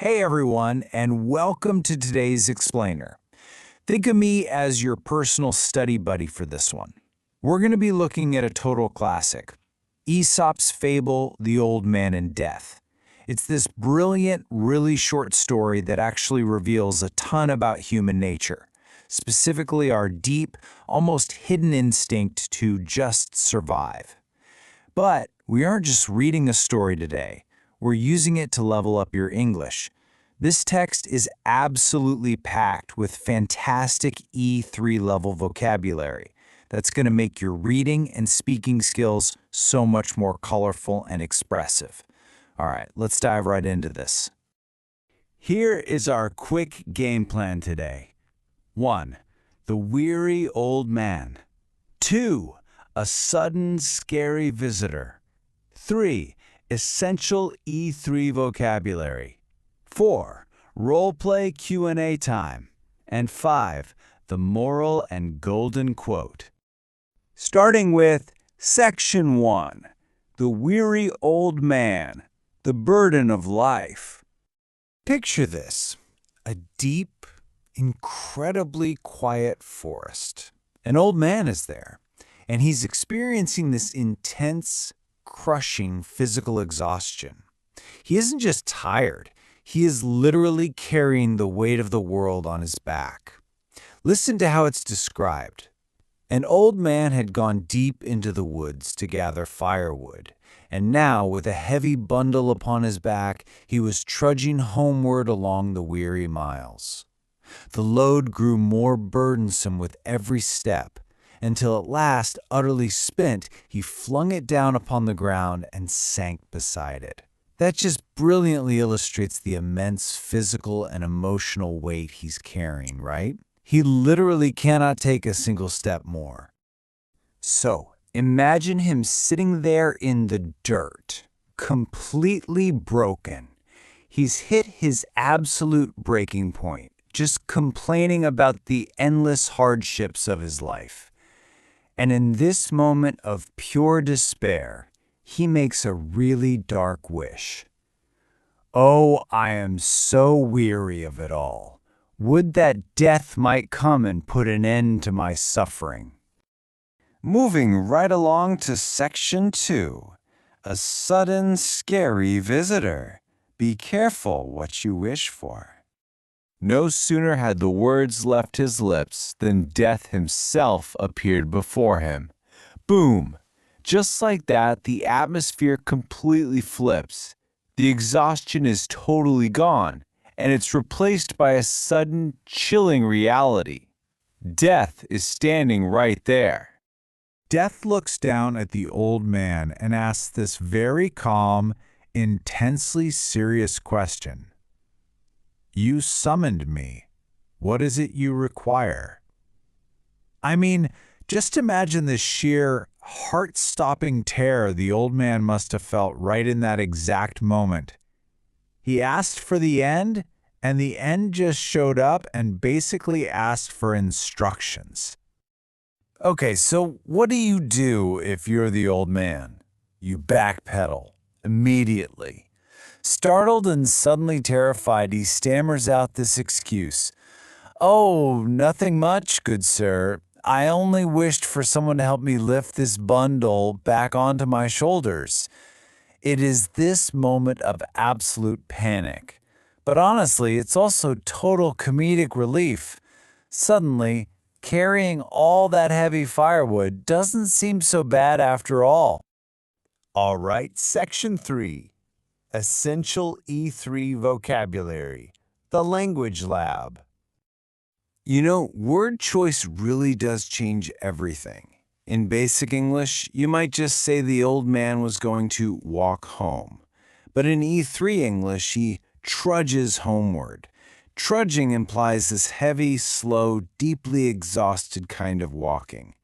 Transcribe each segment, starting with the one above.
Hey everyone, and welcome to today's Explainer. Think of me as your personal study buddy for this one. We're going to be looking at a total classic, Aesop's fable, The Old Man and Death. It's this brilliant, really short story that actually reveals a ton about human nature, specifically our deep, almost hidden instinct to just survive. But we aren't just reading a story today. We're using it to level up your English. This text is absolutely packed with fantastic E3 level vocabulary that's going to make your reading and speaking skills so much more colorful and expressive. All right, let's dive right into this. Here is our quick game plan today. 1. The weary old man. 2. A sudden scary visitor. 3. Essential E3 vocabulary. 4. Roleplay Q&A time. And 5. The moral and golden quote. Starting with Section 1. The weary old man. The burden of life. Picture this. A deep, incredibly quiet forest. An old man is there, and he's experiencing this intense, crushing physical exhaustion. He isn't just tired, he is literally carrying the weight of the world on his back. Listen to how it's described. An old man had gone deep into the woods to gather firewood, and now, with a heavy bundle upon his back, he was trudging homeward along the weary miles. The load grew more burdensome with every step, until at last, utterly spent, he flung it down upon the ground and sank beside it. That just brilliantly illustrates the immense physical and emotional weight he's carrying, right? He literally cannot take a single step more. So, imagine him sitting there in the dirt, completely broken. He's hit his absolute breaking point, just complaining about the endless hardships of his life. And in this moment of pure despair, he makes a really dark wish. Oh, I am so weary of it all. Would that death might come and put an end to my suffering. Moving right along to Section 2. A sudden, scary visitor. Be careful what you wish for. No sooner had the words left his lips than death himself appeared before him. Boom! Just like that, the atmosphere completely flips. The exhaustion is totally gone, and it's replaced by a sudden, chilling reality. Death is standing right there. Death looks down at the old man and asks this very calm, intensely serious question. You summoned me. What is it you require? I mean, just imagine the sheer, heart-stopping terror the old man must have felt right in that exact moment. He asked for the end, and the end just showed up and basically asked for instructions. Okay, so what do you do if you're the old man? You backpedal immediately. Startled and suddenly terrified, he stammers out this excuse. Oh, nothing much, good sir. I only wished for someone to help me lift this bundle back onto my shoulders. It is this moment of absolute panic. But honestly, it's also total comedic relief. Suddenly, carrying all that heavy firewood doesn't seem so bad after all. All right, Section 3. Essential E3 vocabulary. The language lab. You know, word choice really does change everything. In basic English, you might just say the old man was going to walk home. But in E3 English, he trudges homeward. Trudging implies this heavy, slow, deeply exhausted kind of walking.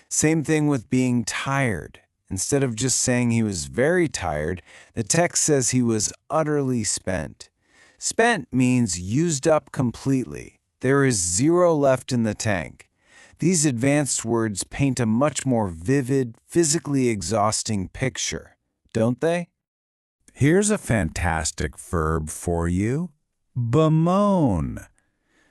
Same thing with being tired. Instead of just saying he was very tired, the text says he was utterly spent. Spent means used up completely. There is zero left in the tank. These advanced words paint a much more vivid, physically exhausting picture, don't they? Here's a fantastic verb for you. Bemoan.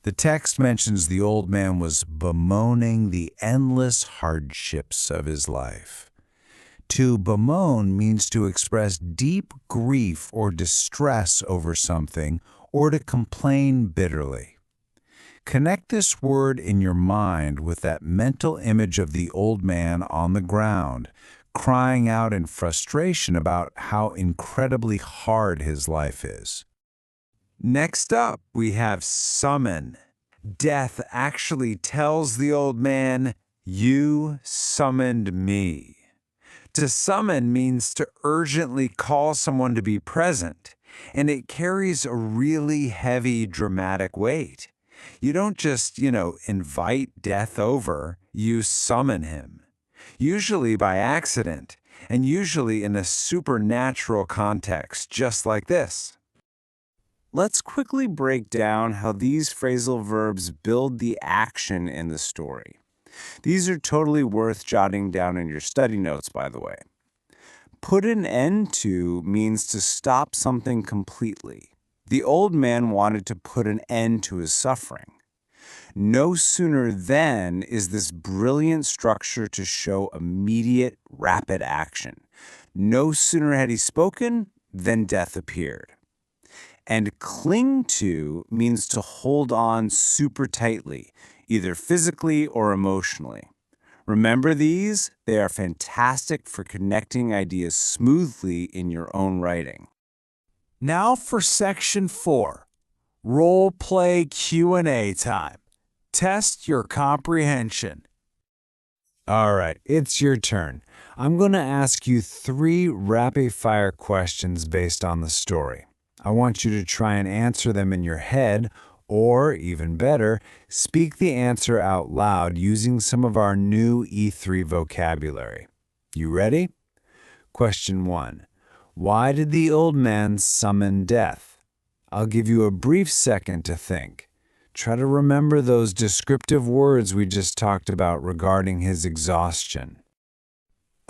The text mentions the old man was bemoaning the endless hardships of his life. To bemoan means to express deep grief or distress over something or to complain bitterly. Connect this word in your mind with that mental image of the old man on the ground, crying out in frustration about how incredibly hard his life is. Next up, we have summon. Death actually tells the old man, "You summoned me." To summon means to urgently call someone to be present, and it carries a really heavy, dramatic weight. You don't just, invite death over, you summon him. Usually by accident, and usually in a supernatural context, just like this. Let's quickly break down how these phrasal verbs build the action in the story. These are totally worth jotting down in your study notes, by the way. Put an end to means to stop something completely. The old man wanted to put an end to his suffering. No sooner then is this brilliant structure to show immediate, rapid action. No sooner had he spoken than death appeared. And cling to means to hold on super tightly, either physically or emotionally. Remember these? They are fantastic for connecting ideas smoothly in your own writing. Now for section 4, role play Q&A time. Test your comprehension. All right, it's your turn. I'm going to ask you 3 rapid-fire questions based on the story. I want you to try and answer them in your head, or, even better, speak the answer out loud using some of our new E3 vocabulary. You ready? Question 1. Why did the old man summon death? I'll give you a brief second to think. Try to remember those descriptive words we just talked about regarding his exhaustion.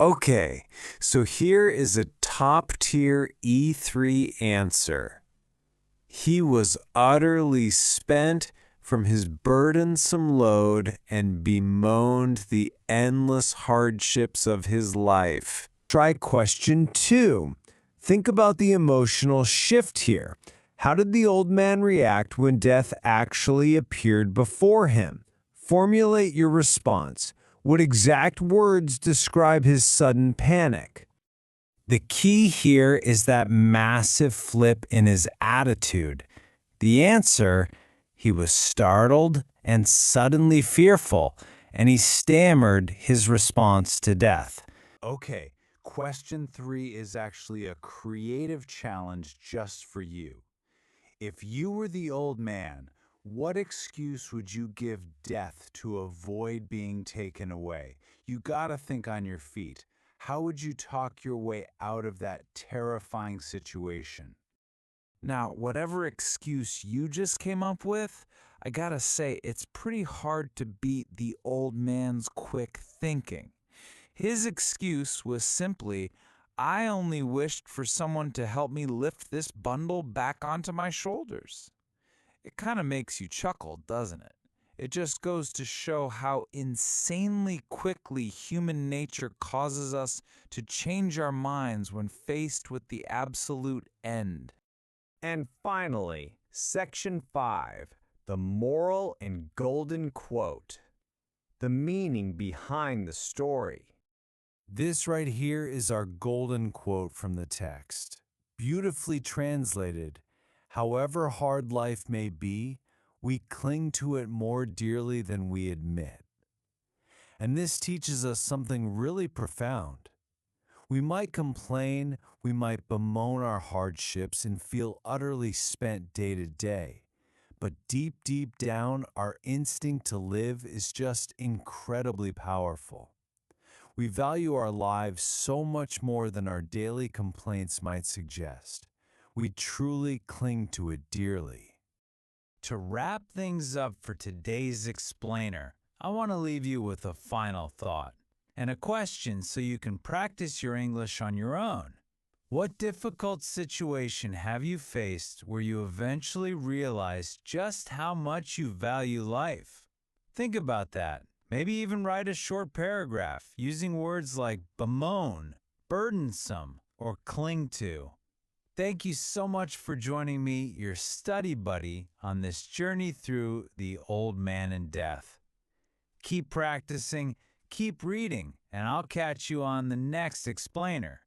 Okay, so here is a top-tier E3 answer. He was utterly spent from his burdensome load and bemoaned the endless hardships of his life. Try question 2. Think about the emotional shift here. How did the old man react when death actually appeared before him? Formulate your response. What exact words describe his sudden panic? The key here is that massive flip in his attitude. The answer, he was startled and suddenly fearful, and he stammered his response to death. Okay, question 3 is actually a creative challenge just for you. If you were the old man, what excuse would you give death to avoid being taken away? You gotta think on your feet. How would you talk your way out of that terrifying situation? Now, whatever excuse you just came up with, I gotta say, it's pretty hard to beat the old man's quick thinking. His excuse was simply, I only wished for someone to help me lift this bundle back onto my shoulders. It kind of makes you chuckle, doesn't it? It just goes to show how insanely quickly human nature causes us to change our minds when faced with the absolute end. And finally, section 5, the moral and golden quote. The meaning behind the story. This right here is our golden quote from the text. Beautifully translated, however hard life may be, we cling to it more dearly than we admit. And this teaches us something really profound. We might complain, we might bemoan our hardships and feel utterly spent day to day. But deep, deep down, our instinct to live is just incredibly powerful. We value our lives so much more than our daily complaints might suggest. We truly cling to it dearly. To wrap things up for today's explainer, I want to leave you with a final thought and a question so you can practice your English on your own. What difficult situation have you faced where you eventually realized just how much you value life? Think about that. Maybe even write a short paragraph using words like bemoan, burdensome, or cling to. Thank you so much for joining me, your study buddy, on this journey through The Old Man and Death. Keep practicing, keep reading, and I'll catch you on the next explainer.